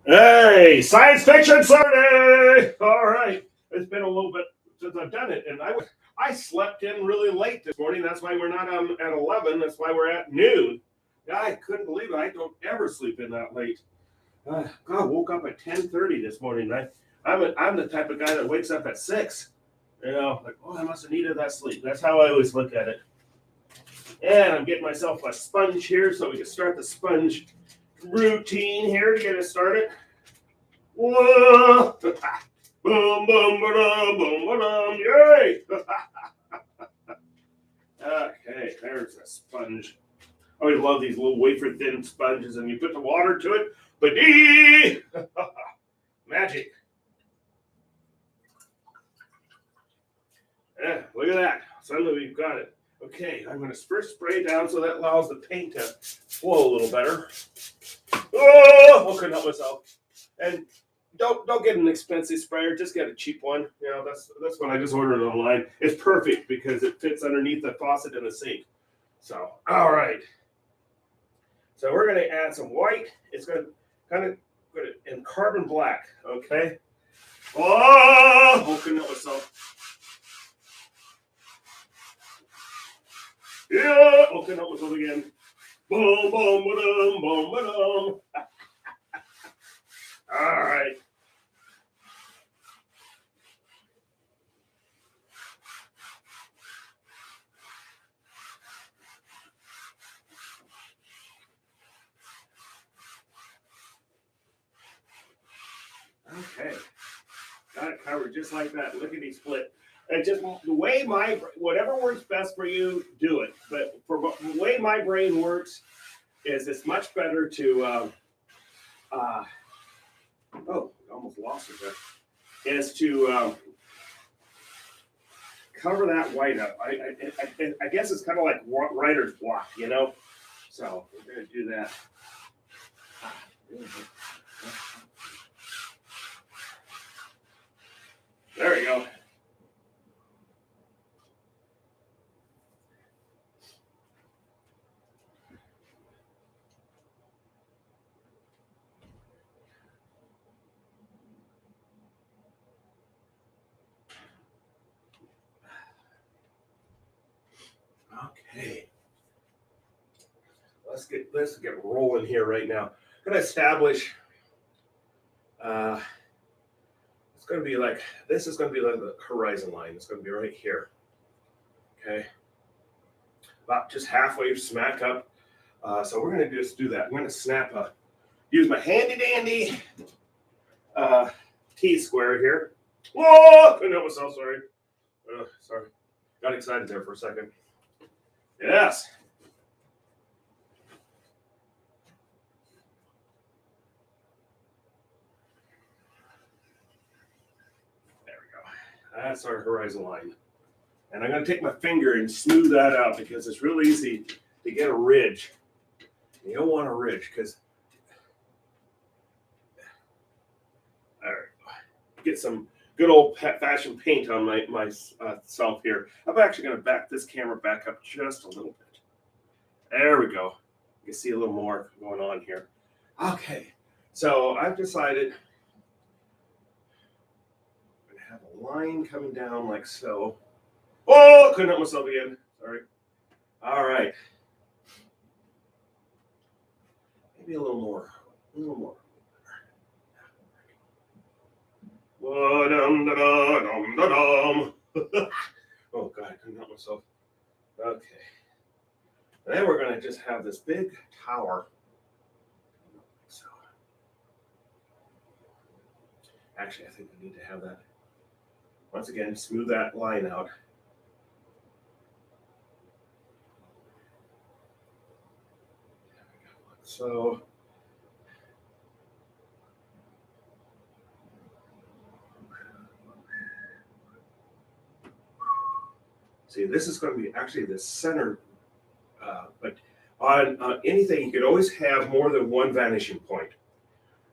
Hey, science fiction Saturday! All right, it's been a little bit since I've done it, and I slept in really late this morning. That's why we're not at 11. That's why we're at noon. I couldn't believe it. I don't ever sleep in that late. God, woke up at 10:30 this morning. I'm the type of guy that wakes up at 6. Like, I must have needed that sleep. That's how I always look at it. And I'm getting myself a sponge here so we can start the sponge routine here to get us started. Whoa! Boom, boom, ba-dum, boom, ba-dum, yay! Okay, there's a sponge. I always love these little wafer thin sponges, and you put the water to it, but magic. Yeah, look at that. Suddenly we've got it. Okay, I'm going to first spray down so that allows the paint to flow a little better. Oh, couldn't help myself. And don't get an expensive sprayer. Just get a cheap one. That's what I just ordered online. It's perfect because it fits underneath the faucet in the sink. So, all right. So we're going to add some white. It's going to kind of put it in carbon black. Okay. Oh, couldn't help myself. Yeah, couldn't help myself again. Boom, boom, ba-dum, boom, ba-dum. All right. Okay. Got it covered just like that. Lickety split. And just the way whatever works best for you, do it. But for the way my brain works, is it's much better to almost lost it there. Is to cover that white up. I guess it's kind of like writer's block, So we're gonna do that. There we go. Okay. Let's get rolling here right now. I'm gonna establish. It's gonna be like this is gonna be like the horizon line. It's gonna be right here. Okay. About just halfway smack up. So we're gonna just do that. I'm gonna use my handy dandy T-square here. Whoa! Couldn't help myself. Sorry. Sorry. Got excited there for a second. Yes. There we go. That's our horizon line. And I'm going to take my finger and smooth that out because it's real easy to get a ridge. You don't want a ridge because all right, get some good old-fashioned paint on myself here. I'm actually going to back this camera back up just a little bit. There we go. You can see a little more going on here. Okay, so I've decided I'm going to have a line coming down like so. Oh, couldn't help myself again. Sorry. All right. Maybe a little more. A little more. Oh, God, I couldn't help myself. Okay. And then we're going to just have this big tower. So, actually, I think we need to have that. Once again, smooth that line out. So, see, this is going to be actually the center, but on anything, you could always have more than one vanishing point.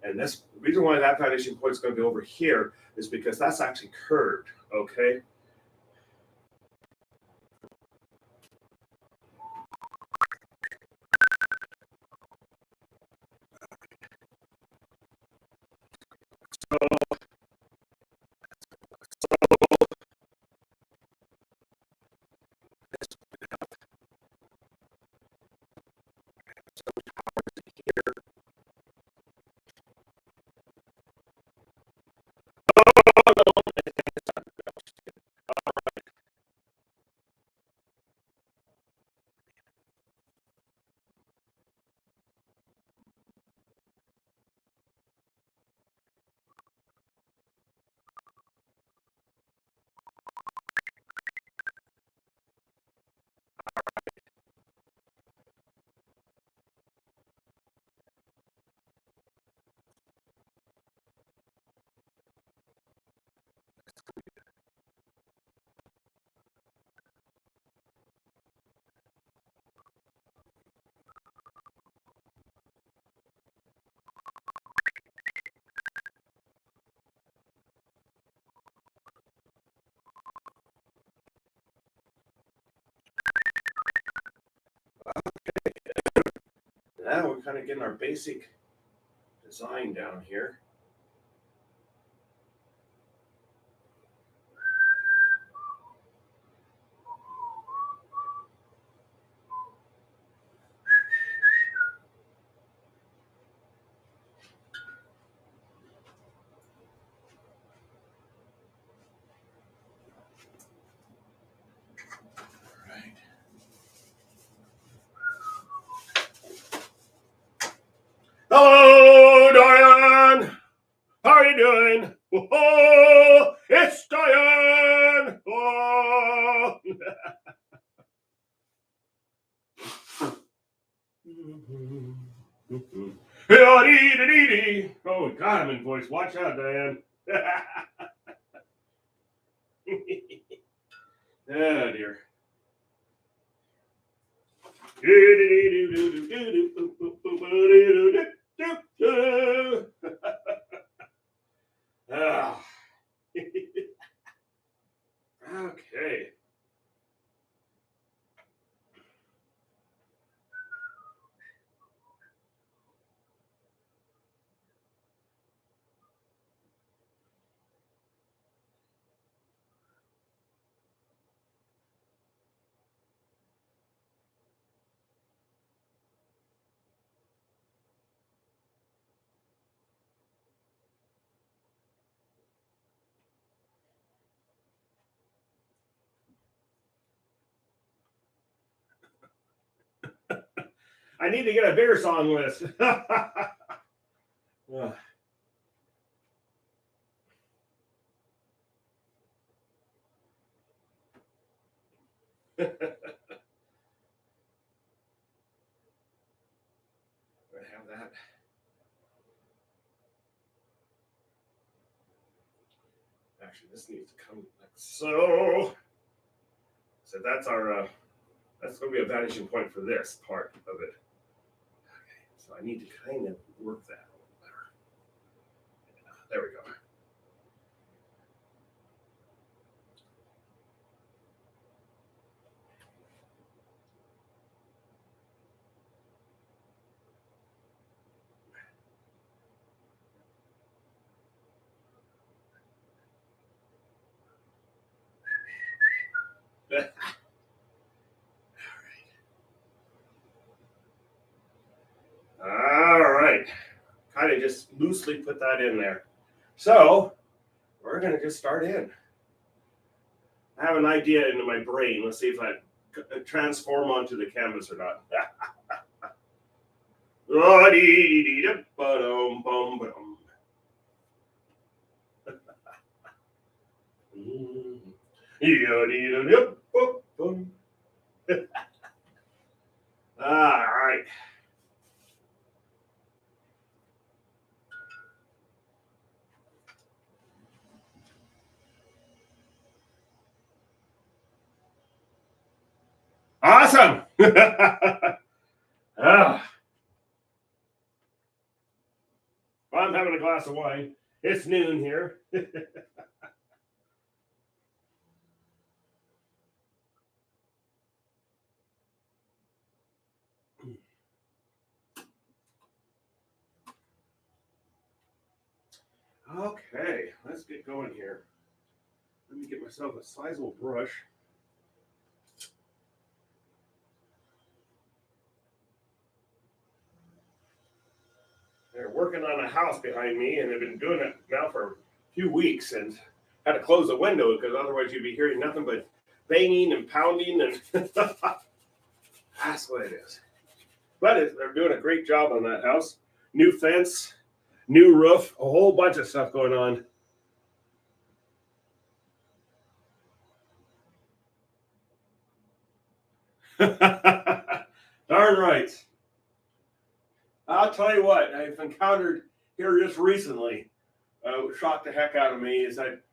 And the reason why that vanishing point is going to be over here is because that's actually curved, okay? kind of getting our basic design down here. Hello, Diane. How are you doing? Oh, it's Diane. Oh. Oh, God, I'm in voice. Watch out, Diane. Oh, dear. Okay. I need to get a bigger song list. I have that. Actually, this needs to come like so. So that's our. That's going to be a vanishing point for this part of it. Okay, so I need to kind of work that a little better. Yeah, there we go. All right. Kind of just loosely put that in there. So we're going to just start in. I have an idea in my brain. Let's see if I transform onto the canvas or not. All right. Awesome. Ah, I'm having a glass of wine. It's noon here. Okay, let's get going here. Let me get myself a sizable brush. They're working on a house behind me, and they've been doing it now for a few weeks, and had to close the window because otherwise you'd be hearing nothing but banging and pounding, and that's what it is. But they're doing a great job on that house. New fence, new roof, a whole bunch of stuff going on. Darn right. I'll tell you what, I've encountered here just recently, shocked the heck out of me, is that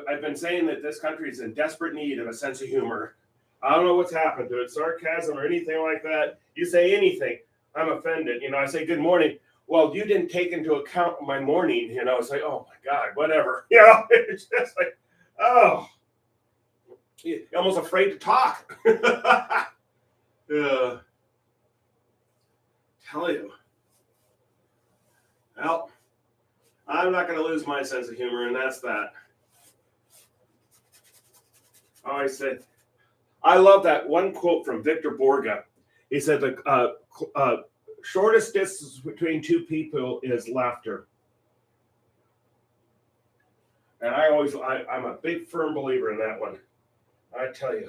I've been saying that this country is in desperate need of a sense of humor. I don't know what's happened to it, sarcasm or anything like that. You say anything, I'm offended. I say good morning. Well, you didn't take into account my morning. It's like, oh my God, whatever. It's just like, oh, you're almost afraid to talk. tell you. Well, I'm not going to lose my sense of humor, and that's that. I always say, I love that one quote from Victor Borga. He said the shortest distance between two people is laughter. And I'm a big firm believer in that one. I tell you.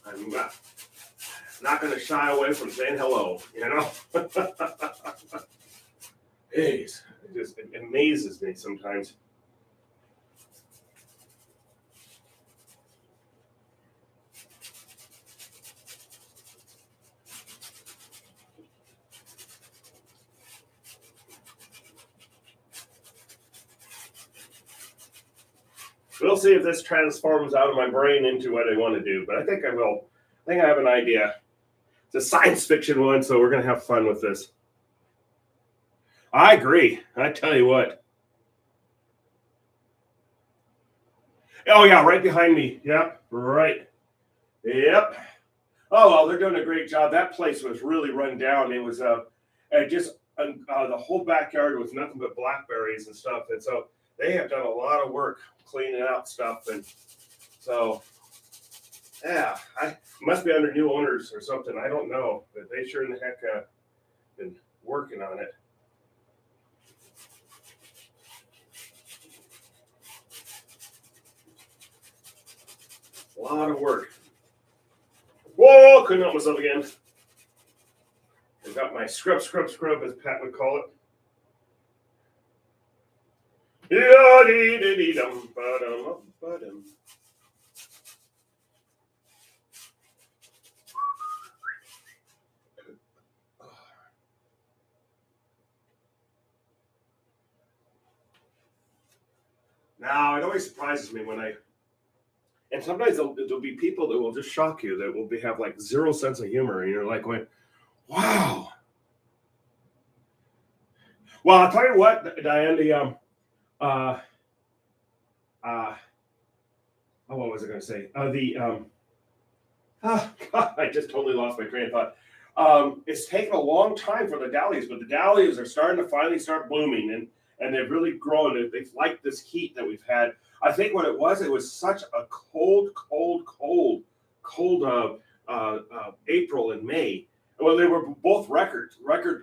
I'm not going to shy away from saying hello, you know? Jeez, it amazes me sometimes. We'll see if this transforms out of my brain into what I want to do, but I think I will. I think I have an idea. It's a science fiction one, so we're going to have fun with this. I agree. I tell you what. Oh, yeah, right behind me. Yep, right. Yep. Oh, well, they're doing a great job. That place was really run down. It was the whole backyard was nothing but blackberries and stuff. And so they have done a lot of work cleaning out stuff. And so, yeah, I must be under new owners or something. I don't know. But they sure in the heck been working on it. A lot of work. Whoa, couldn't help myself again. I got my scrub, as Pat would call it. Now, it always surprises me when and sometimes there'll be people that will just shock you, that will have like zero sense of humor, and you're like going, wow. Well, I'll tell you what, Diane, what was I going to say? God, I just totally lost my train of thought. It's taken a long time for the dahlias, but the dahlias are starting to finally start blooming, and they've really grown. They've liked this heat that we've had. I think what it was such a cold April and May. Well, they were both record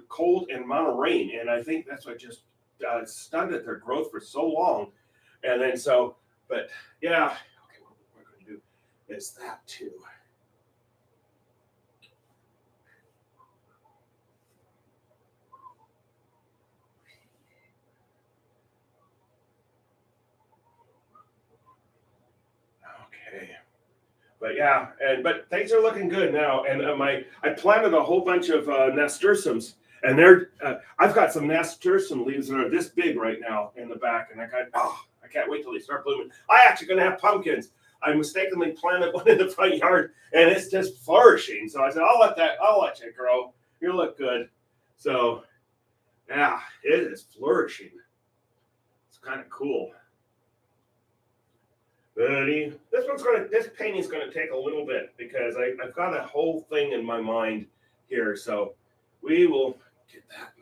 cold and amount of rain, and I think that's what just stunted their growth for so long. And then but yeah, okay, what we're going to do is that too. Okay. But yeah, but things are looking good now. And I planted a whole bunch of nasturtiums, and I've got some nasturtium leaves that are this big right now in the back, and I can't wait till they start blooming. I actually going to have pumpkins. I mistakenly planted one in the front yard, and it's just flourishing. So I said, I'll let you grow. You look good. So yeah, it is flourishing. It's kind of cool. This painting's gonna take a little bit because I've got a whole thing in my mind here. So we will get that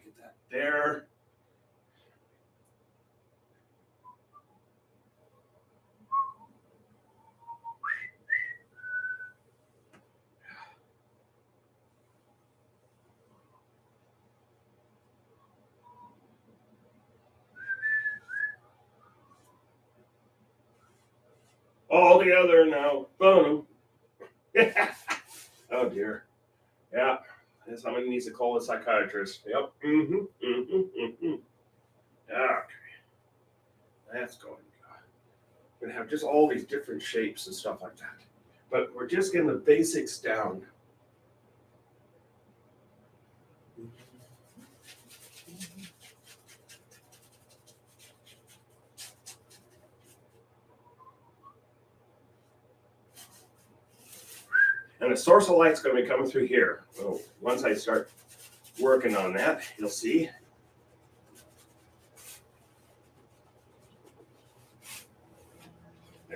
there. All together now. Boom. Oh dear. Yeah. Somebody needs to call a psychiatrist. Yep. Okay. That's going. We're gonna have just all these different shapes and stuff like that. But we're just getting the basics down. And the source of light's going to be coming through here. So once I start working on that, you'll see.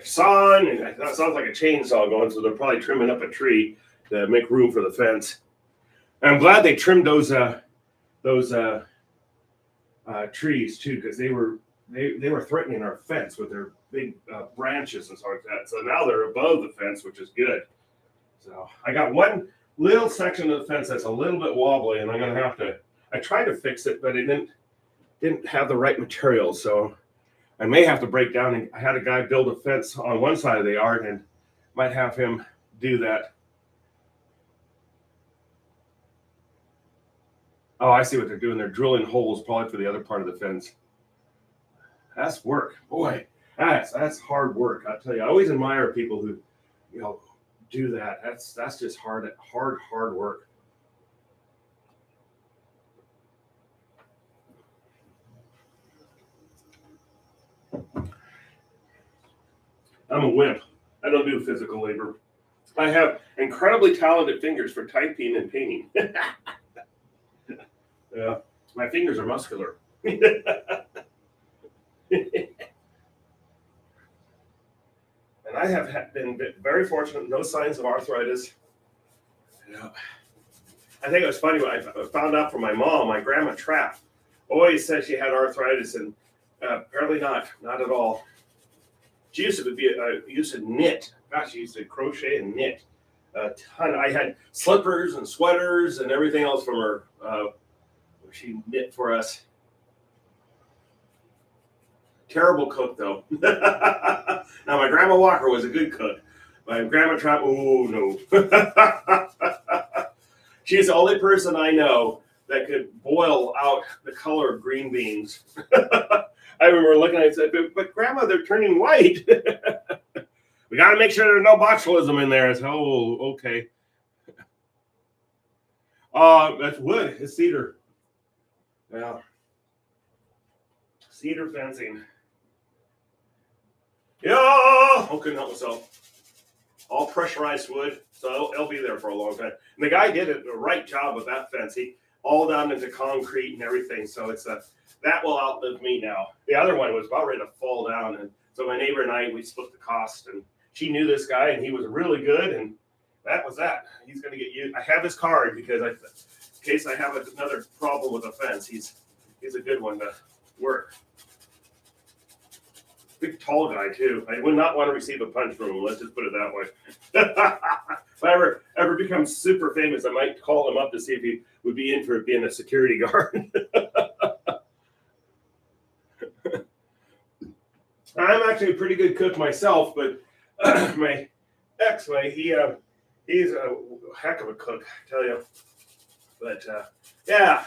sawing, and that sounds like a chainsaw going, so they're probably trimming up a tree to make room for the fence. And I'm glad they trimmed those trees too, because they were threatening our fence with their big branches and stuff like that. So now they're above the fence, which is good. So I got one little section of the fence that's a little bit wobbly, and I'm gonna have to. I tried to fix it, but it didn't have the right materials, so I may have to break down. And I had a guy build a fence on one side of the yard, and might have him do that. Oh, I see what they're doing. They're drilling holes probably for the other part of the fence. That's work, boy. That's hard work. I tell you, I always admire people who, do that. That's just hard work. I'm a wimp. I don't do physical labor. I have incredibly talented fingers for typing and painting. Yeah, my fingers are muscular. And I have been very fortunate, no signs of arthritis. I think it was funny when I found out from my mom, my grandma Trap always said she had arthritis, and apparently not at all. She used to knit. Gosh, she used to crochet and knit a ton. I had slippers and sweaters and everything else from her. She knit for us. Terrible cook, though. Now, my grandma Walker was a good cook. My grandma Trap, oh no. She's the only person I know that could boil out the color of green beans. I remember looking at it and said, but Grandma, they're turning white. We got to make sure there's no botulism in there. I said, oh, okay. That's wood. It's cedar. Yeah. Cedar fencing. Yeah. I couldn't help myself. All pressurized wood, so it'll be there for a long time. And the guy did the right job with that fence. He all down into concrete and everything. So that will outlive me now. The other one was about ready to fall down, and so my neighbor and I, we split the cost. And she knew this guy, and he was really good. And that was that. He's going to get you. I have his card because in case I have another problem with a fence, he's a good one to work. Big tall guy too. I would not want to receive a punch from him. Let's just put it that way. If I ever become super famous, I might call him up to see if he would be in for being a security guard. I'm actually a pretty good cook myself, but my ex, he's a heck of a cook, I tell you. But yeah,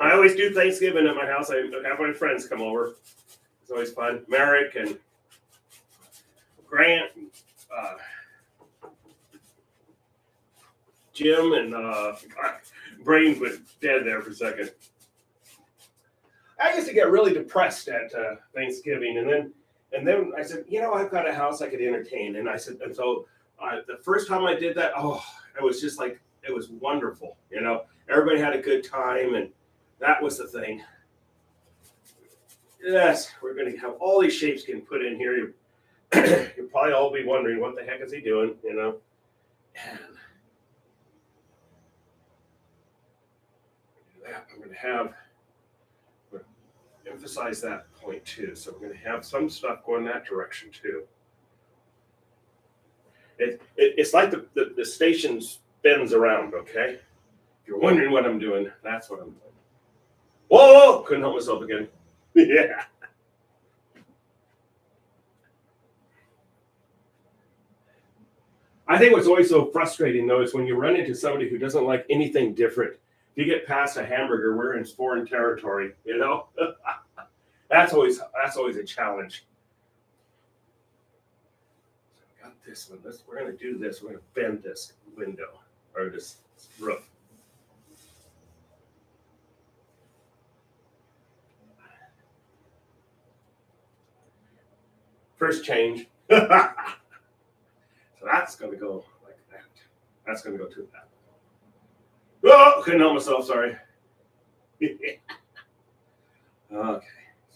I always do Thanksgiving at my house. I have my friends come over. It's always fun. Merrick and Grant, Jim, and brain went dead there for a second. I used to get really depressed at Thanksgiving, and then I said, I've got a house I could entertain, and I said, and so the first time I did that, it was just like it was wonderful. Everybody had a good time, and that was the thing. Yes, we're going to have all these shapes getting put in here. You'll probably all be wondering, what the heck is he doing, And I'm going to emphasize that point too. So we're going to have some stuff going that direction too. It's like the station spins around, okay? If you're wondering what I'm doing, that's what I'm doing. Whoa! Couldn't help myself again. Yeah. I think what's always so frustrating, though, is when you run into somebody who doesn't like anything different. If you get past a hamburger, we're in foreign territory, That's always a challenge. So I got this one. We're going to do this. We're going to bend this window, or this roof. First change. So that's going to go like that. That's going to go to that. Oh, couldn't help myself, sorry. Okay, so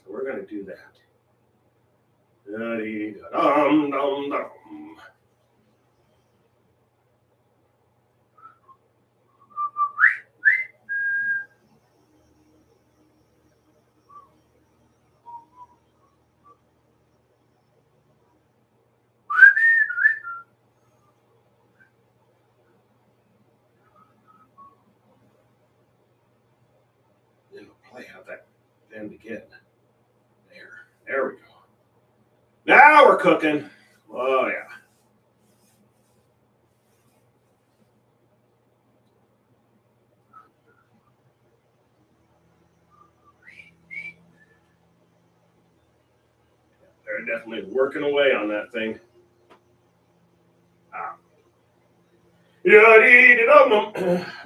we're going to do that. Da-dee-da-dum-dum-dum. Then we'll probably have that end again. There we go. Now we're cooking. Oh yeah. They're definitely working away on that thing. Ah.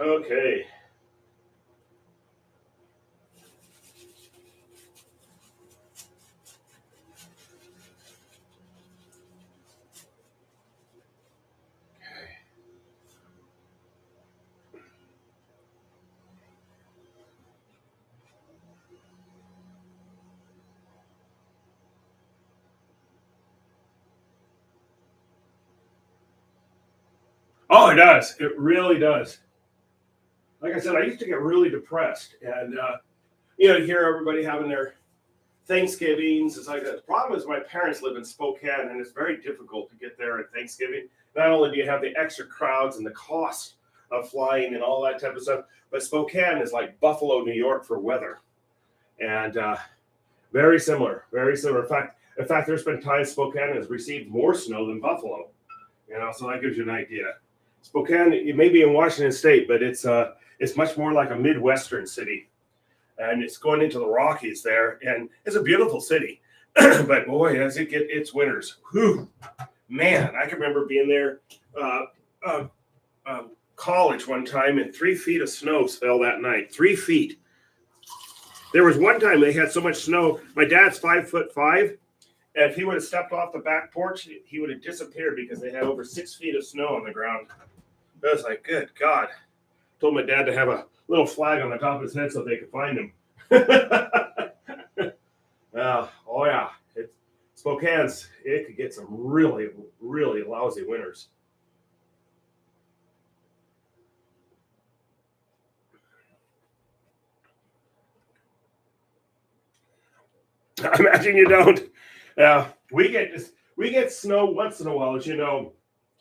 Okay. Oh, it does. It really does. Like I said, I used to get really depressed, and you hear everybody having their Thanksgivings. It's like that. The problem is my parents live in Spokane, and it's very difficult to get there at Thanksgiving. Not only do you have the extra crowds and the cost of flying and all that type of stuff, but Spokane is like Buffalo, New York for weather, and very similar. Very similar. In fact, there's been times Spokane has received more snow than Buffalo. So that gives you an idea. Spokane, it may be in Washington State, but it's much more like a Midwestern city. And it's going into the Rockies there, and it's a beautiful city. But boy, as it gets its winters, whew, man, I can remember being there college one time, and 3 feet of snow fell that night. 3 feet. There was one time they had so much snow. My dad's 5'5", and if he would have stepped off the back porch, he would have disappeared because they had over 6 feet of snow on the ground. I was like, good God. Told my dad to have a little flag on the top of his head so they could find him. Oh yeah, Spokane's, it could get some really, really lousy winters. I imagine you don't. We get snow once in a while, as you know,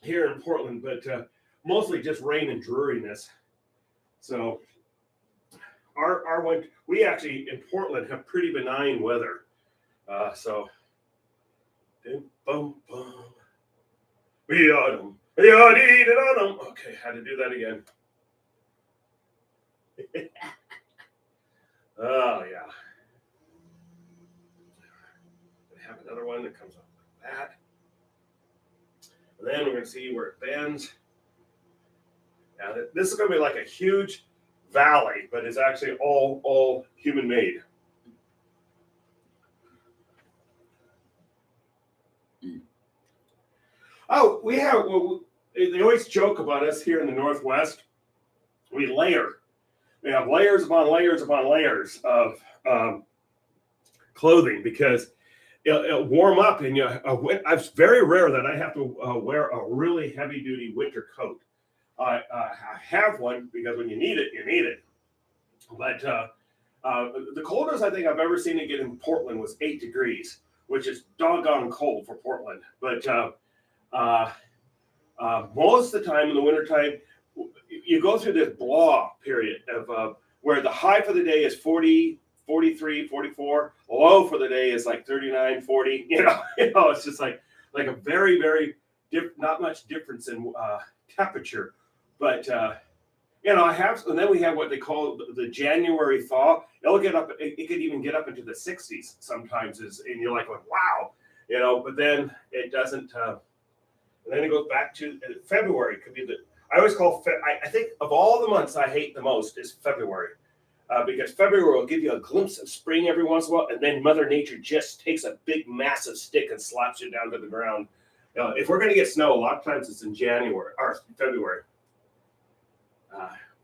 here in Portland, but mostly just rain and dreariness. So our winter, we actually in Portland have pretty benign weather. So boom, boom. Okay, had to do that again. Oh yeah. We have another one that comes up like that. And then we're going to see where it bends. Now this is going to be like a huge valley, but it's actually all human made. Oh, they always joke about us here in the Northwest. We layer. We have layers upon layers upon layers of clothing because it'll warm up, and it's very rare that I have to wear a really heavy duty winter coat. I have one because when you need it. But the coldest I think I've ever seen it get in Portland was 8 degrees, which is doggone cold for Portland. But most of the time in the wintertime, you go through this blah period of where the high for the day is 40, 43, 44. Low for the day is like 39, 40. It's just like a very, very not much difference in temperature. But I have, and then we have what they call the January thaw. It'll get up. It could even get up into the 60s sometimes. And you're like, wow, But then it doesn't. And then it goes back to February. Could be I always call. I think of all the months I hate the most is February, because February will give you a glimpse of spring every once in a while, and then Mother Nature just takes a big, massive stick and slaps you down to the ground. If we're going to get snow, a lot of times it's in January or February.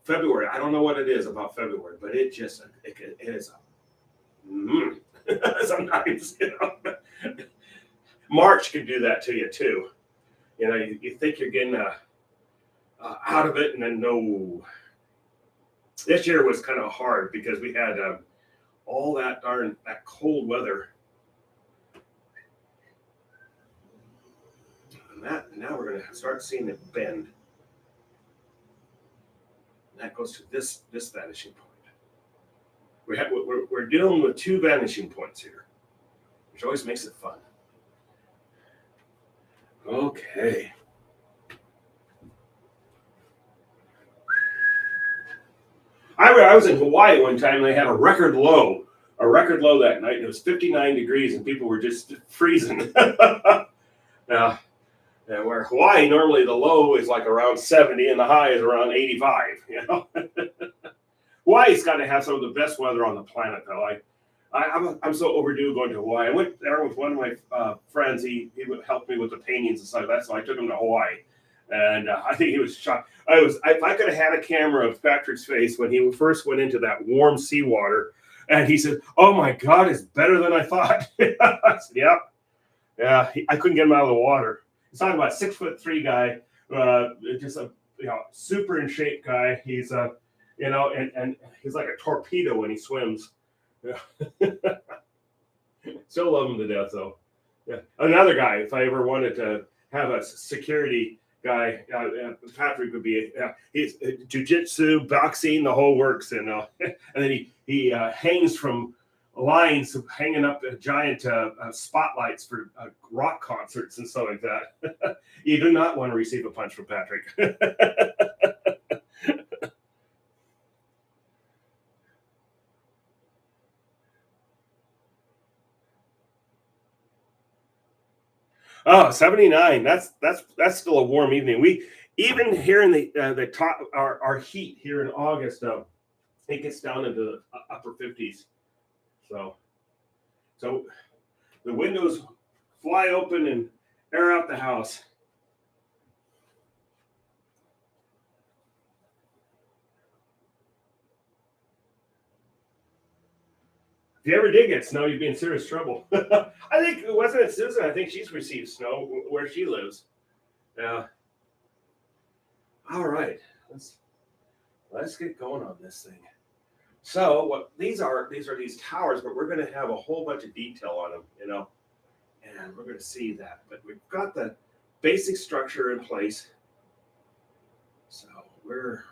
February, I don't know what it is about February, but it is sometimes, March can do that to you too. You know, you think you're getting out of it, and then no. This year was kind of hard because we had all that cold weather, and now we're going to start seeing it bend. And that goes to this vanishing point. We're dealing with two vanishing points here, which always makes it fun. Okay. I was in Hawaii one time, and they had a record low that night. It was 59 degrees, and people were just freezing. Now, where Hawaii, normally the low is like around 70, and the high is around 85. You know, Hawaii's got to have some of the best weather on the planet, though. I'm so overdue going to Hawaii. I went there with one of my friends. He would help me with the paintings and stuff like that, so I took him to Hawaii. And I think he was shocked. If I could have had a camera of Patrick's face when he first went into that warm seawater, and he said, "Oh my God, it's better than I thought." I said, "Yep, yeah." I couldn't get him out of the water. He's talking about a 6'3" guy, just a super in shape guy. He's and he's like a torpedo when he swims. Yeah. Still love him to death, though. Yeah, another guy. If I ever wanted to have a security guy, Patrick would be. He's jiu-jitsu, boxing, the whole works, and then he hangs from lines, hanging up giant spotlights for rock concerts and stuff like that. You do not want to receive a punch from Patrick. Oh, 79. That's still a warm evening. We even here in the top our heat here in August, it gets down into the upper 50s. So the windows fly open and air out the house. If you ever did get snow, you'd be in serious trouble. I think, wasn't it Susan? I think she's received snow where she lives. Yeah. All right. Let's get going on this thing. So what these are these towers, but we're going to have a whole bunch of detail on them, and we're going to see that. But we've got the basic structure in place. So we're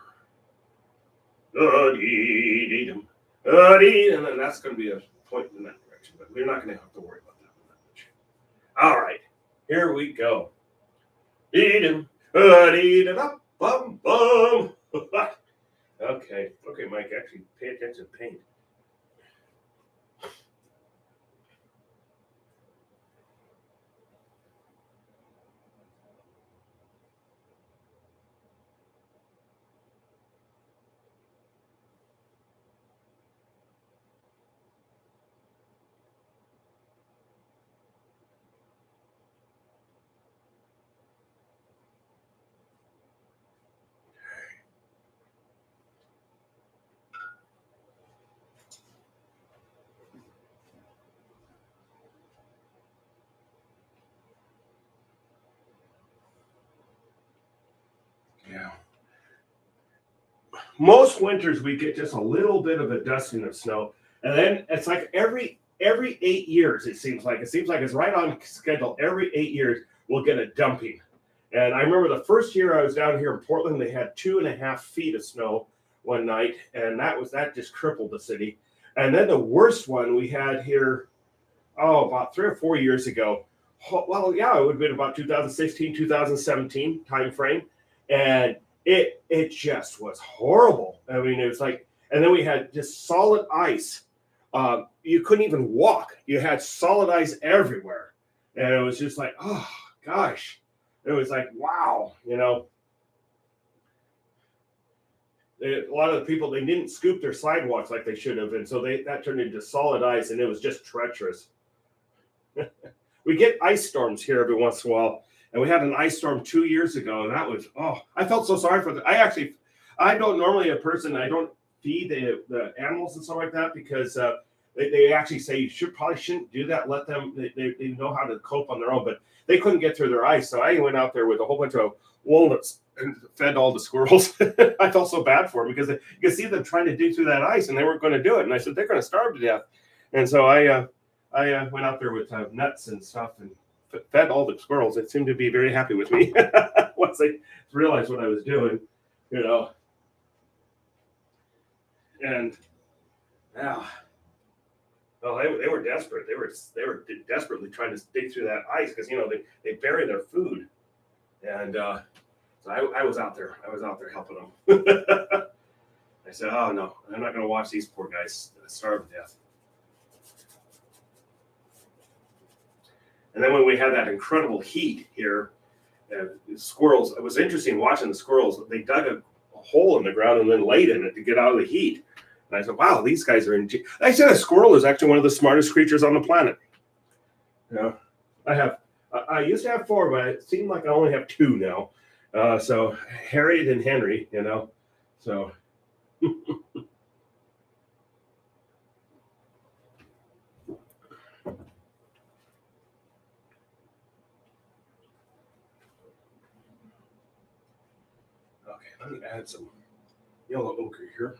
and then that's going to be a point in that direction, but we're not going to have to worry about that much. All right, here we go. Okay, Mike, actually pay attention to paint. Yeah. Most winters we get just a little bit of a dusting of snow, and then it's like every 8 years it seems like it's right on schedule. Every 8 years we'll get a dumping. And I remember the first year I was down here in Portland, they had 2.5 feet of snow one night, and that just crippled the city. And then the worst one we had here, about 3 or 4 years ago. Well, yeah, it would have been about 2016, 2017 time frame, and it just was horrible. I mean, it was like, and then we had just solid ice. You couldn't even walk. You had solid ice everywhere, and it was just like, oh gosh, it was like, wow, A lot of the people, they didn't scoop their sidewalks like they should have, and so that turned into solid ice, and it was just treacherous. We get ice storms here every once in a while, and we had an ice storm 2 years ago, and that was, I felt so sorry for them. I don't normally I don't feed the animals and stuff like that because They actually say you probably shouldn't do that. Let them, they know how to cope on their own, but they couldn't get through their ice. So I went out there with a whole bunch of walnuts and fed all the squirrels. I felt so bad for them because you could see them trying to dig through that ice and they weren't going to do it. And I said, they're going to starve to death. And so I went out there with nuts and stuff and fed all the squirrels. They seemed to be very happy with me once they realized what I was doing, And yeah. Well, they were desperate. They were desperately trying to dig through that ice because they bury their food, and so I was out there. I was out there helping them. I said, "Oh no, I'm not going to watch these poor guys starve to death." And then when we had that incredible heat here, the squirrels. It was interesting watching the squirrels. They dug a hole in the ground and then laid in it to get out of the heat. And I said, wow, these guys are I said a squirrel is actually one of the smartest creatures on the planet. I used to have 4, but it seemed like I only have 2 now. So Harriet and Henry, so. Okay, let me add some yellow ochre here.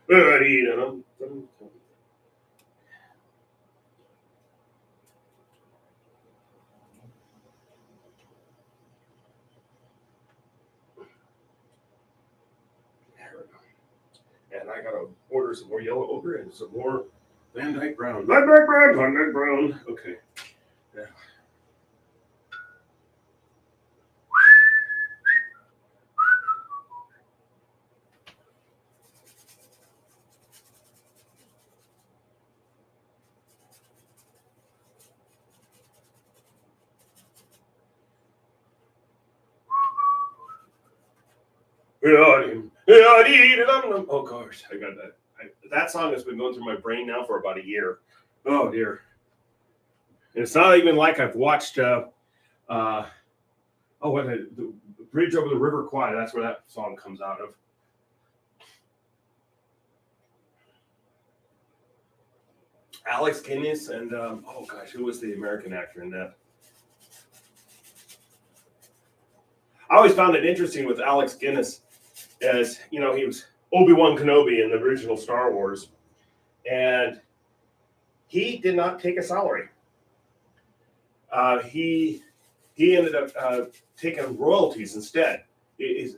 Okay, and I gotta order some more yellow ochre and some more Van Dyke Brown. Van Dyke Brown. Okay. Yeah. Oh gosh, I got that. That song has been going through my brain now for about a year. Oh dear. And it's not even like I've watched the Bridge Over the River Kwai. That's where that song comes out of. Alex Guinness and oh gosh, who was the American actor in that? I always found it interesting with Alex Guinness, as he was Obi-Wan Kenobi in the original Star Wars, and he did not take a salary. He ended up taking royalties instead. They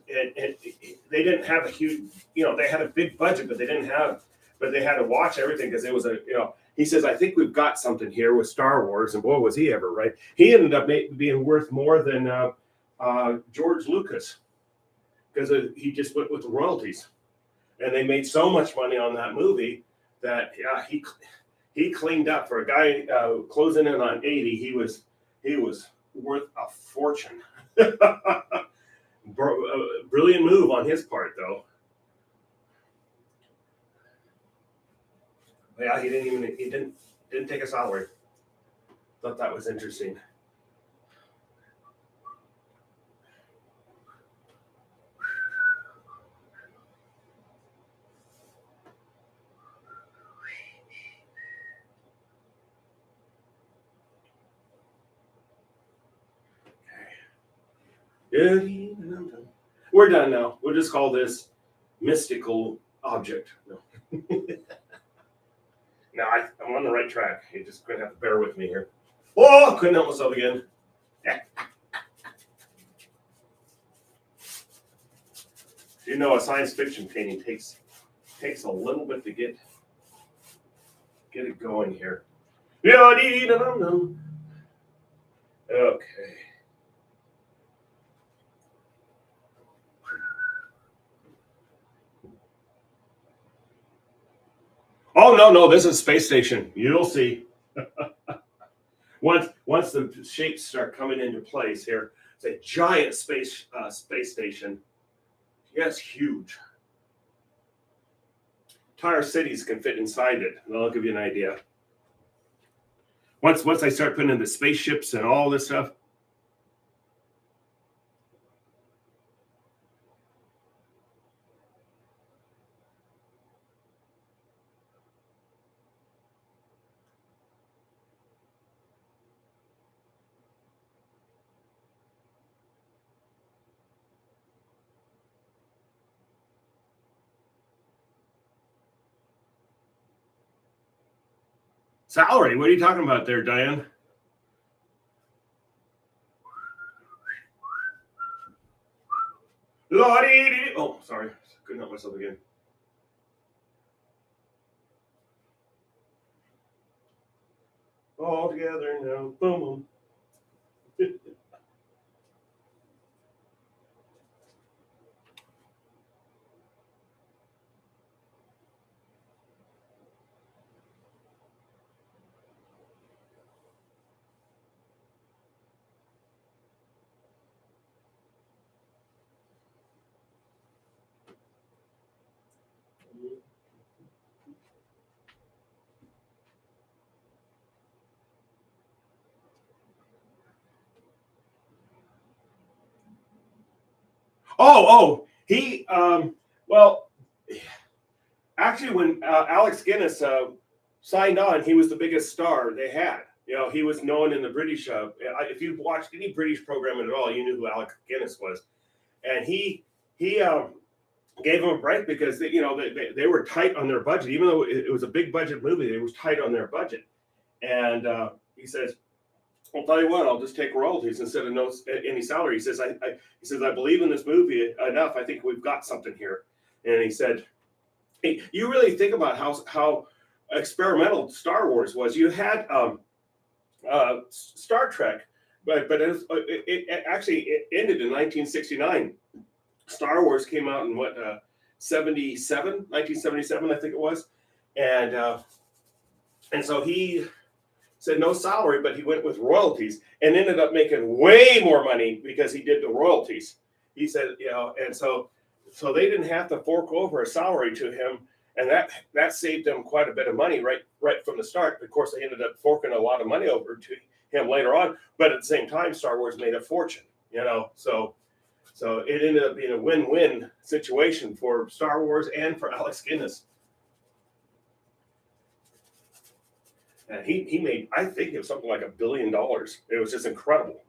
didn't have a huge, they had a big budget, but they had to watch everything because it was he says, I think we've got something here with Star Wars, and boy, was he ever right. He ended up being worth more than George Lucas because he just went with the royalties, and they made so much money on that movie that he cleaned up for a guy closing in on 80. He was worth a fortune. Brilliant move on his part, though. Yeah, he didn't take a salary. Thought that was interesting. Okay. We're done now. We'll just call this mystical object. No. Now I'm on the right track. You're just going to have to bear with me here. Oh, couldn't help myself again. A science fiction painting takes a little bit to get it going here. Okay. Oh no! This is space station. You'll see. Once the shapes start coming into place here, it's a giant space station. Yes, huge. Entire cities can fit inside it. And I'll give you an idea. Once I start putting in the spaceships and all this stuff. Salary? What are you talking about there, Diane? Lordy. Oh, sorry. Couldn't help myself again. All together now. Boom. He, well, actually, when Alex Guinness signed on, he was the biggest star they had. He was known in the British. If you watched any British program at all, you knew who Alex Guinness was, and he gave him a break because they were tight on their budget, even though it was a big budget movie. It was tight on their budget, and he says, "I'll tell you what, I'll just take royalties instead of any salary." He says, "I believe in this movie enough. I think we've got something here." And he said, "Hey, you really think about how experimental Star Wars was. You had Star Trek, but it actually ended in 1969. Star Wars came out in 1977, I think it was, and so he said no salary, but he went with royalties and ended up making way more money because he did the royalties." He said, and so they didn't have to fork over a salary to him, and that saved them quite a bit of money right from the start. Of course, they ended up forking a lot of money over to him later on, but at the same time, Star Wars made a fortune, so it ended up being a win-win situation for Star Wars and for Alex Guinness. And he made, I think, it was something like $1 billion. It was just incredible,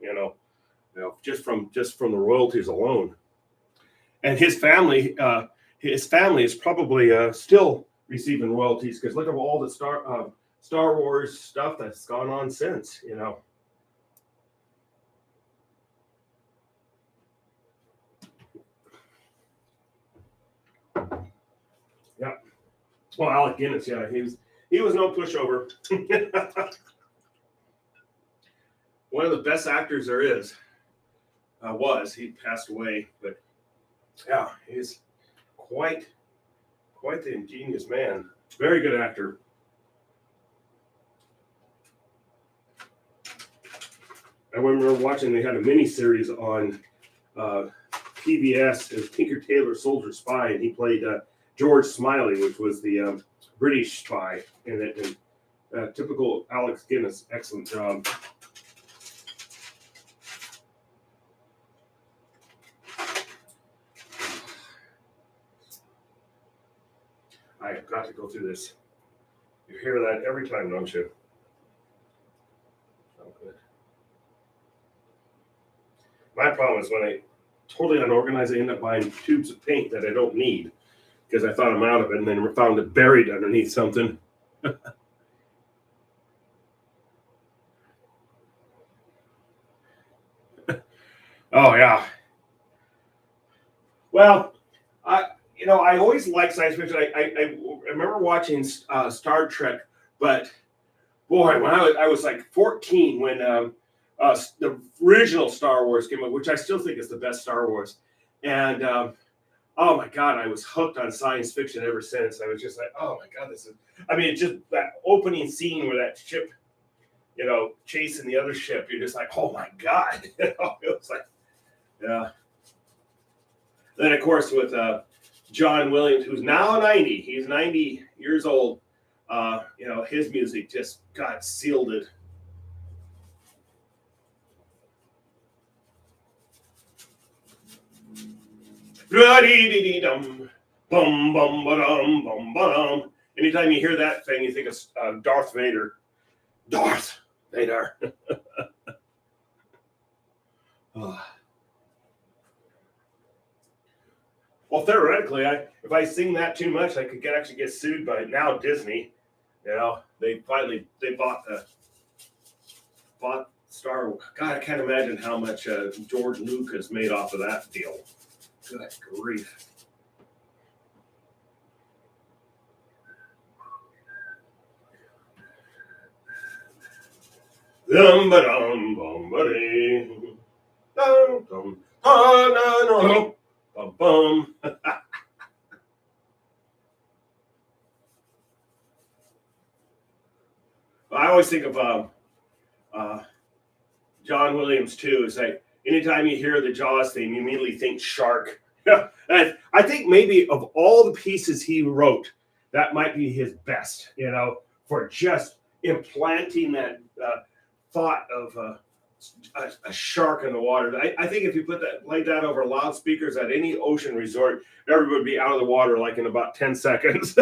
just from the royalties alone. And his family is probably still receiving royalties because look at all the Star Wars stuff that's gone on since, Yeah. Well, Alec Guinness, yeah, he was no pushover. One of the best actors there is. He passed away, but yeah, he's quite the ingenious man. Very good actor. I remember watching, they had a mini series on PBS as Tinker Tailor Soldier Spy, and he played George Smiley, which was the British spy in it. And typical Alex Guinness, excellent job. I have got to go through this. You hear that every time, don't you? Oh, good. My problem is when I totally unorganized, I end up buying tubes of paint that I don't need because I thought I'm out of it and then found it buried underneath something. Oh, yeah. Well, I always liked science fiction. I remember watching Star Trek, but boy, when I was like 14 when the original Star Wars came out, which I still think is the best Star Wars, and oh my God, I was hooked on science fiction ever since. I was just like, oh my God, it's just that opening scene where that ship, chasing the other ship. You're just like, oh my God, it was like, yeah. Then of course with John Williams, who's now 90, he's 90 years old. His music just got sealed it. Anytime you hear that thing, you think of Darth Vader. Darth Vader. Well, theoretically, if I sing that too much, I could actually get sued by now Disney. They bought Star Wars. God, I can't imagine how much George Lucas made off of that deal. Good grief. Dum ba dum bum ba dee. Dum dum dum bum bum. I always think of John Williams too. It's like anytime you hear the Jaws theme, you immediately think shark. And I think maybe of all the pieces he wrote, that might be his best. For just implanting that thought of a shark in the water. I think if you played that over loudspeakers at any ocean resort, everybody would be out of the water like in about 10 seconds.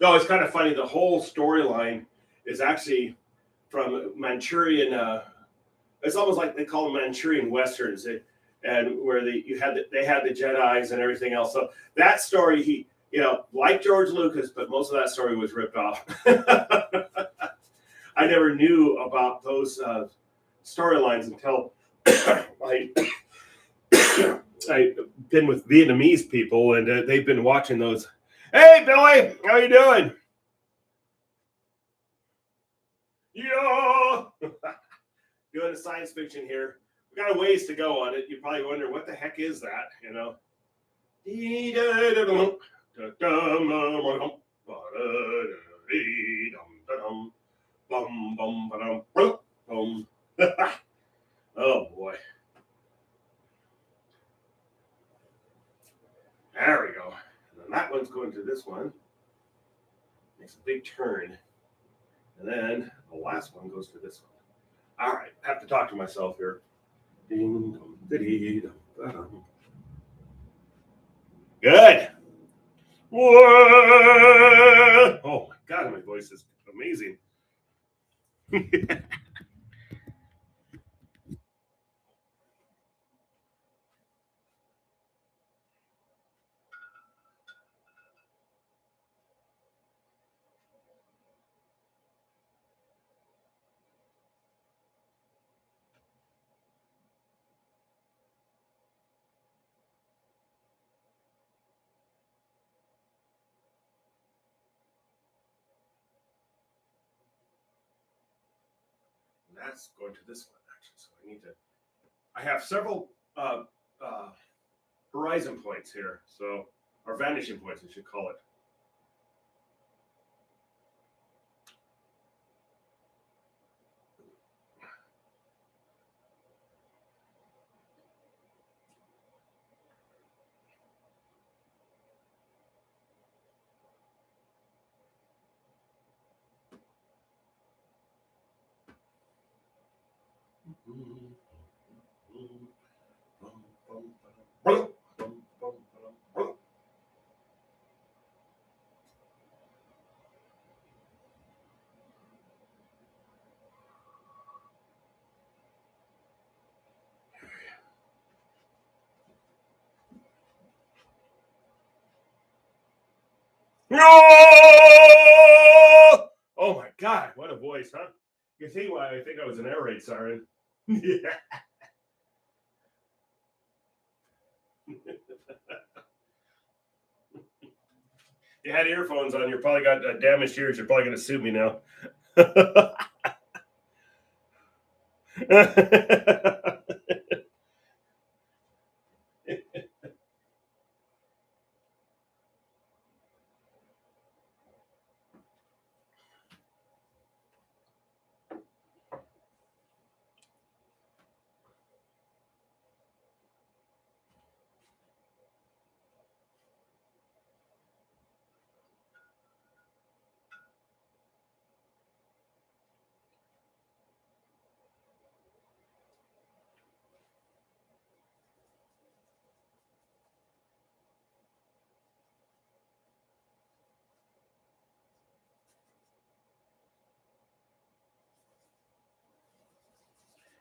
No, it's kind of funny. The whole storyline is actually from Manchurian. It's almost like they call them Manchurian westerns, and where they had the Jedi's and everything else. So that story, he like George Lucas, but most of that story was ripped off. I never knew about those storylines until I've been with Vietnamese people, and they've been watching those. Hey, Billy, how you doing? Yeah. Doing a science fiction here. We got a ways to go on it. You probably wonder what the heck is that, Oh boy. There we go. And that one's going to this one. Makes a big turn. And then the last one goes to this one. All right, I have to talk to myself here. Ding, dum, diddy, dum, dum. Good. Whoa! Oh my God, my voice is amazing. That's going to this one actually. So I have several horizon points here. So, or vanishing points, I should call it. No! Oh my God, what a voice, huh? You see why I think I was an air raid siren. Yeah. You had earphones on, you probably got damaged ears. You're probably going to sue me now.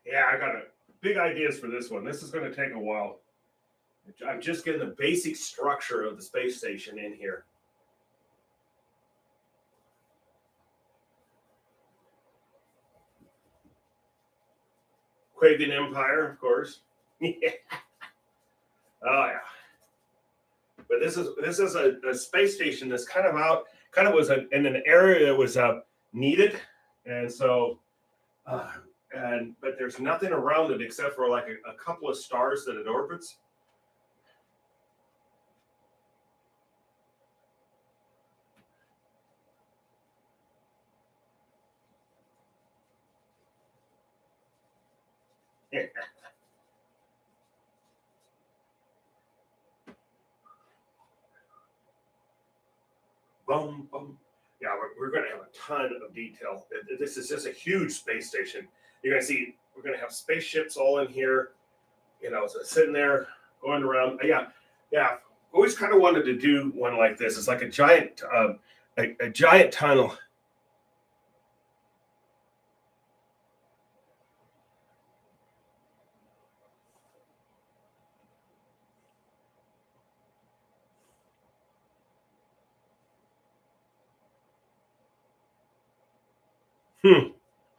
Yeah, I got big ideas for this one. This is going to take a while. I'm just getting the basic structure of the space station in here. Quavian Empire, of course. Yeah. Oh yeah. But this is a space station that's kind of was in an area that was needed, and so but there's nothing around it except for like a couple of stars that it orbits. Boom, boom. Yeah, we're going to have a ton of detail. This is just a huge space station. You're going to see we're going to have spaceships all in here. So sitting there going around. Yeah, yeah. Always kind of wanted to do one like this. It's like a giant, a giant tunnel.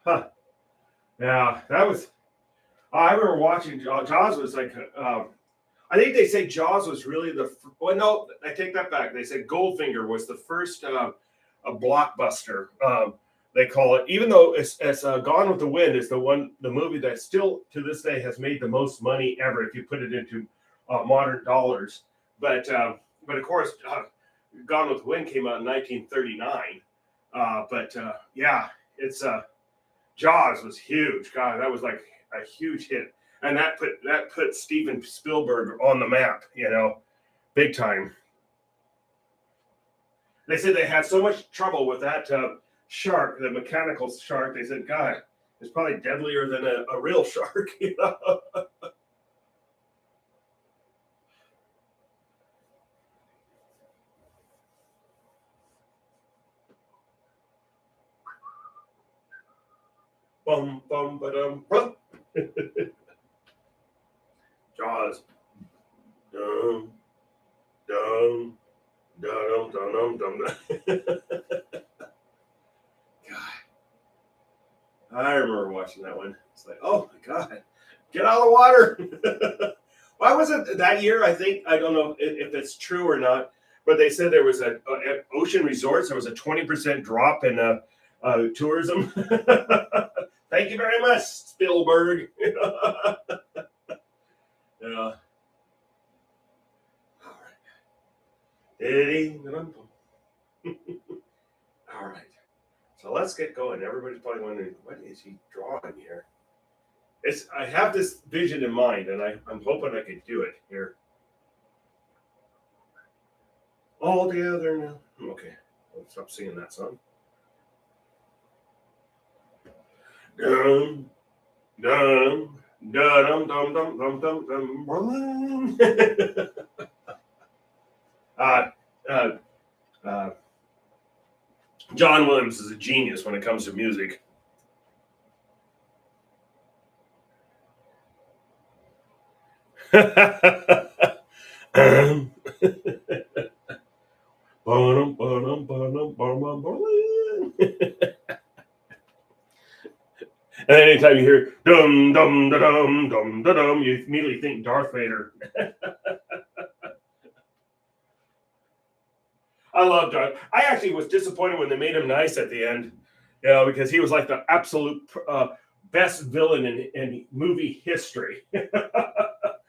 Huh. Yeah, that was. I remember watching Jaws. Was like, I think they say Jaws was really the. Well, no, I take that back. They said Goldfinger was the first a blockbuster. They call it, even though it's Gone with the Wind is the movie that still to this day has made the most money ever if you put it into modern dollars. But of course, Gone with the Wind came out in 1939. Yeah, it's Jaws was huge. God, that was like a huge hit, and that put Steven Spielberg on the map. Big time. They said they had so much trouble with that shark, the mechanical shark. They said, God, it's probably deadlier than a real shark. Bum bum ba-dum. Jaws. Dum dum dum dum dum dum. God, I remember watching that one. It's like, oh my God, get out of the water. Why was it that year? I think, I don't know if it's true or not, but they said there was at ocean resorts, there was a 20% drop in tourism. Thank you very much, Spielberg. Yeah. All right. All right. So let's get going. Everybody's probably wondering, what is he drawing here? I have this vision in mind, and I'm hoping I could do it here. All together now. Okay. I'll stop singing that song. Dum, dum, dum, dum, dum, dum, dum, dum. uh, uh, uh, John Williams is a genius when it comes to music. And anytime you hear dum dum da dum dum da dum, you immediately think Darth Vader. I love Darth. I actually was disappointed when they made him nice at the end, because he was like the absolute best villain in movie history.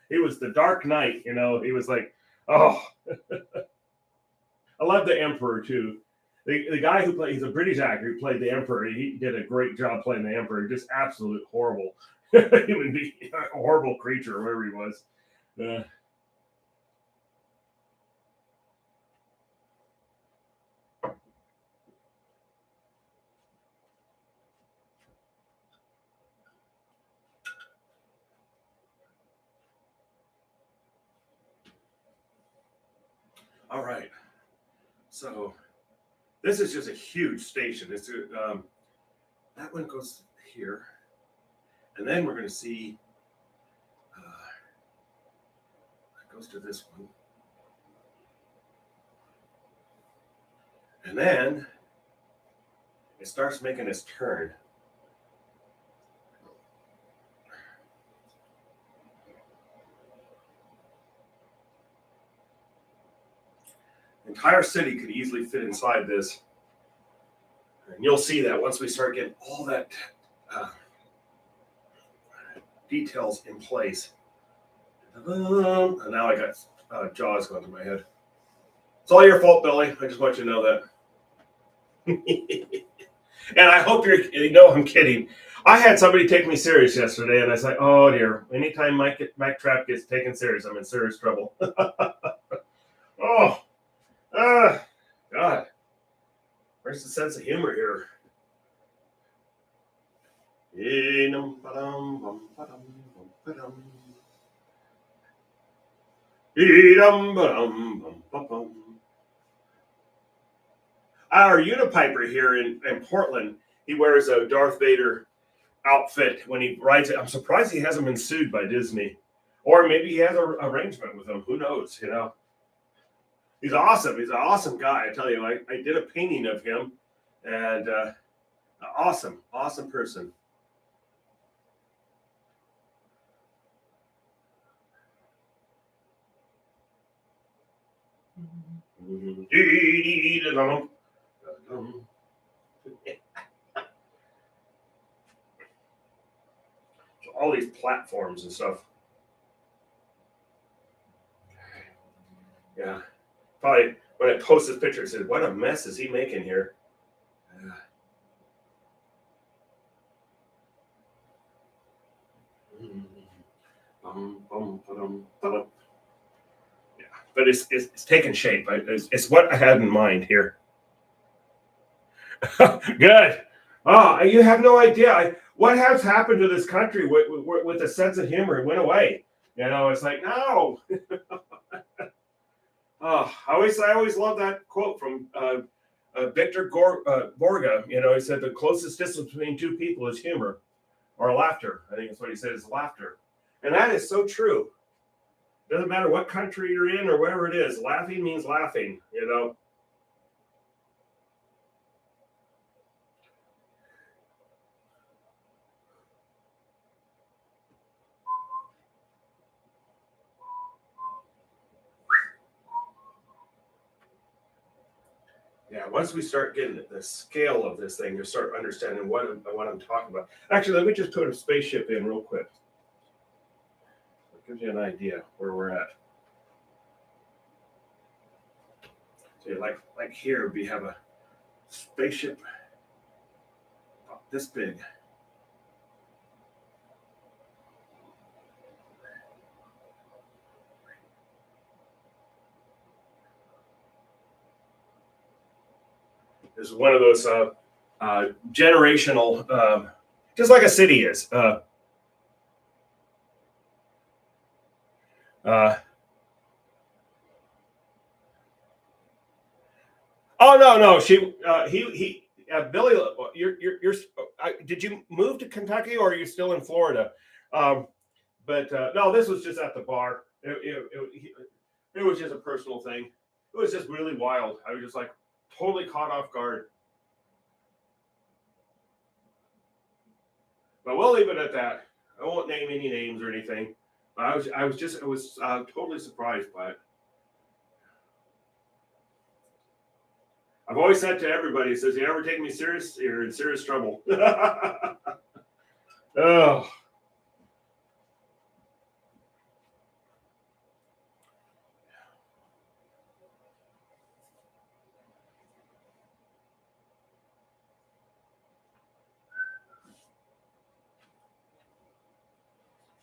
He was the Dark Knight. He was like, oh. I love the Emperor too. The guy who played, he's a British actor who played the Emperor. He did a great job playing the Emperor. Just absolute horrible human being, a horrible creature, whoever he was. All right. So this is just a huge station. That one goes here. And then we're going to see, it goes to this one. And then it starts making its turn. The entire city could easily fit inside this. And you'll see that once we start getting all that details in place. And now I got Jaws going through my head. It's all your fault, Billy. I just want you to know that. And I hope you know I'm kidding. I had somebody take me serious yesterday, and I was like, oh dear, anytime Mike Trapp gets taken serious, I'm in serious trouble. God. Where's the sense of humor here? Our Unipiper here in Portland, he wears a Darth Vader outfit when he rides it. I'm surprised he hasn't been sued by Disney. Or maybe he has an arrangement with them. Who knows, you know? He's awesome. He's an awesome guy. I tell you, I did a painting of him, and awesome person. So all these platforms and stuff. Yeah. Probably when I post this picture, I said, what a mess is he making here? Yeah, but it's taking shape. It's what I had in mind here. Good. Oh, you have no idea. What has happened to this country with a sense of humor? It went away. You know, it's like, no. Oh, I always love that quote from Victor Borga. You know, he said the closest distance between two people is humor or laughter. I think that's what he said, is laughter. And that is so true. Doesn't matter what country you're in or wherever it is. Laughing means laughing, you know. Yeah, once we start getting the scale of this thing, you'll start understanding what I'm talking about. Actually, let me just put a spaceship in real quick. It gives you an idea where we're at. So like here, we have a spaceship about this big. This is one of those generational, just like a city is. Oh no! Billy, you're. Did you move to Kentucky or are you still in Florida? But no, this was just at the bar. It was just a personal thing. It was just really wild. I was just like totally caught off guard. But we'll leave it at that. I won't name any names or anything. But I was totally surprised by it. I've always said to everybody, says, you ever take me serious, you're in serious trouble. Oh.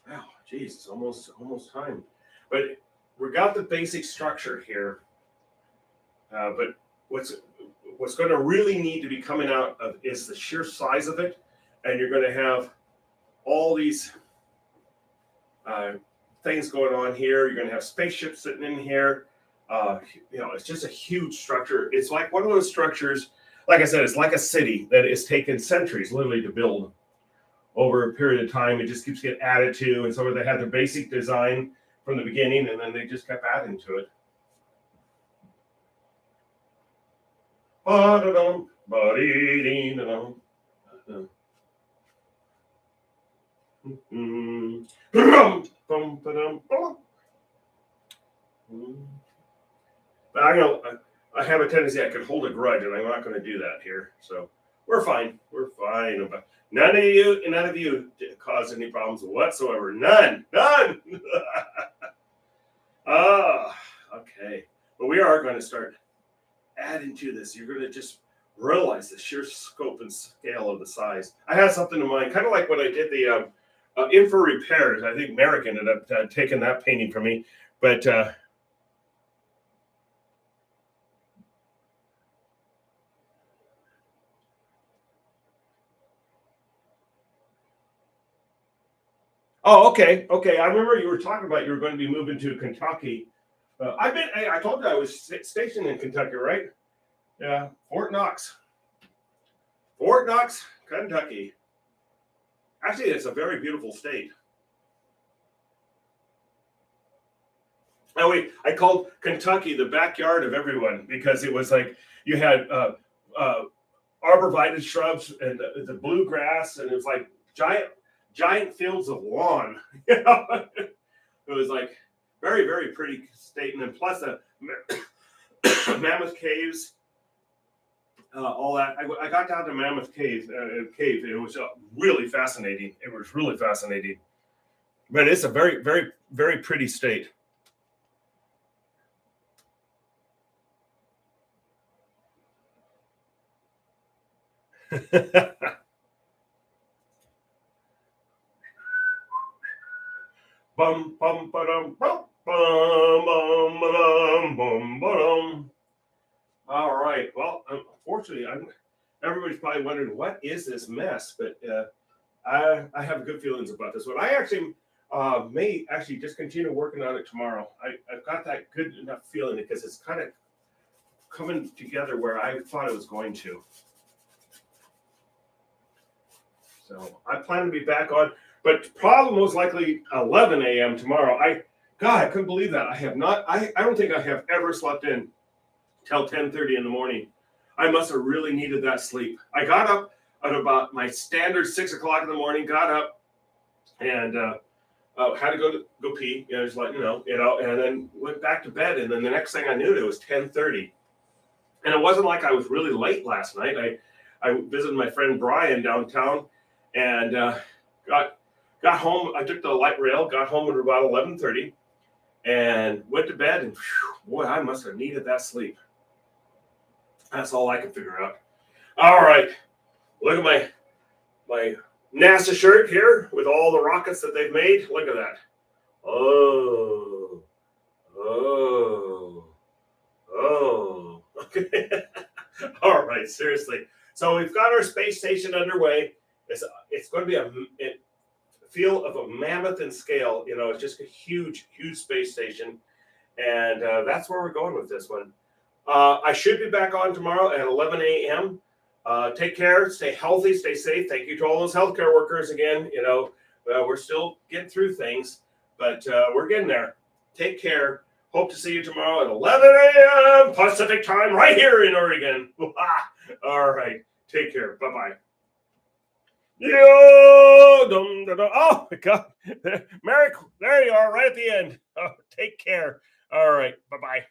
Wow, geez, it's almost time. But we got the basic structure here. But what's going to really need to be coming out of is the sheer size of it, and you're going to have all these things going on here. You're going to have spaceships sitting in here. It's just a huge structure. It's like one of those structures. Like I said, it's like a city that has taken centuries, literally, to build over a period of time, it just keeps getting added to. And so they had their basic design from the beginning, and then they just kept adding to it. I know I have a tendency I could hold a grudge, and I'm not going to do that here. So we're fine. We're fine. None of you caused any problems whatsoever. None. Okay. But we are going to start adding to this. You're going to just realize the sheer scope and scale of the size. I had something in mind, kind of like when I did the Info Repairs. I think Merrick ended up taking that painting from me. But oh, okay. I remember you were talking about you were going to be moving to Kentucky. I told you I was stationed in Kentucky, right? Yeah, Fort Knox, Kentucky. Actually, it's a very beautiful state. I called Kentucky the backyard of everyone because it was like you had arborvitae shrubs and the bluegrass, and it was like giant fields of lawn. You know, it was like very, very pretty state, and then plus the Mammoth Caves, all that. I got down to Mammoth Cave. It was really fascinating. It was really fascinating, but it's a very, very, very pretty state. Bum bum ba-dum bum bum bum bum bum. All right. Well, unfortunately, everybody's probably wondering what is this mess, but I have good feelings about this one. I actually may actually just continue working on it tomorrow. I've got that good enough feeling because it's kind of coming together where I thought it was going to. So I plan to be back on, but probably most likely 11 a.m. tomorrow. I couldn't believe that. I don't think I have ever slept in till 10:30 in the morning. I must have really needed that sleep. I got up at about my standard 6 o'clock in the morning, got up and had to go pee, just like, and then went back to bed. And then the next thing I knew, it was 10:30. And it wasn't like I was really late last night. I visited my friend Brian downtown and got home. I took the light rail, got home at about 11:30 and went to bed. And boy, I must have needed that sleep. That's all I could figure out. All right. Look at my NASA shirt here with all the rockets that they've made. Look at that. Oh. Okay. All right. Seriously. So we've got our space station underway. It's going to be a feel of a mammoth in scale. It's just a huge space station. And that's where we're going with this one. I should be back on tomorrow at 11 a.m. Take care, stay healthy, stay safe. Thank you to all those healthcare workers again. We're still getting through things, but we're getting there. Take care. Hope to see you tomorrow at 11 a.m. Pacific time right here in Oregon. All right. Take care. Bye-bye. Oh, my God. Merrick, there you are right at the end. Oh, take care. All right. Bye-bye.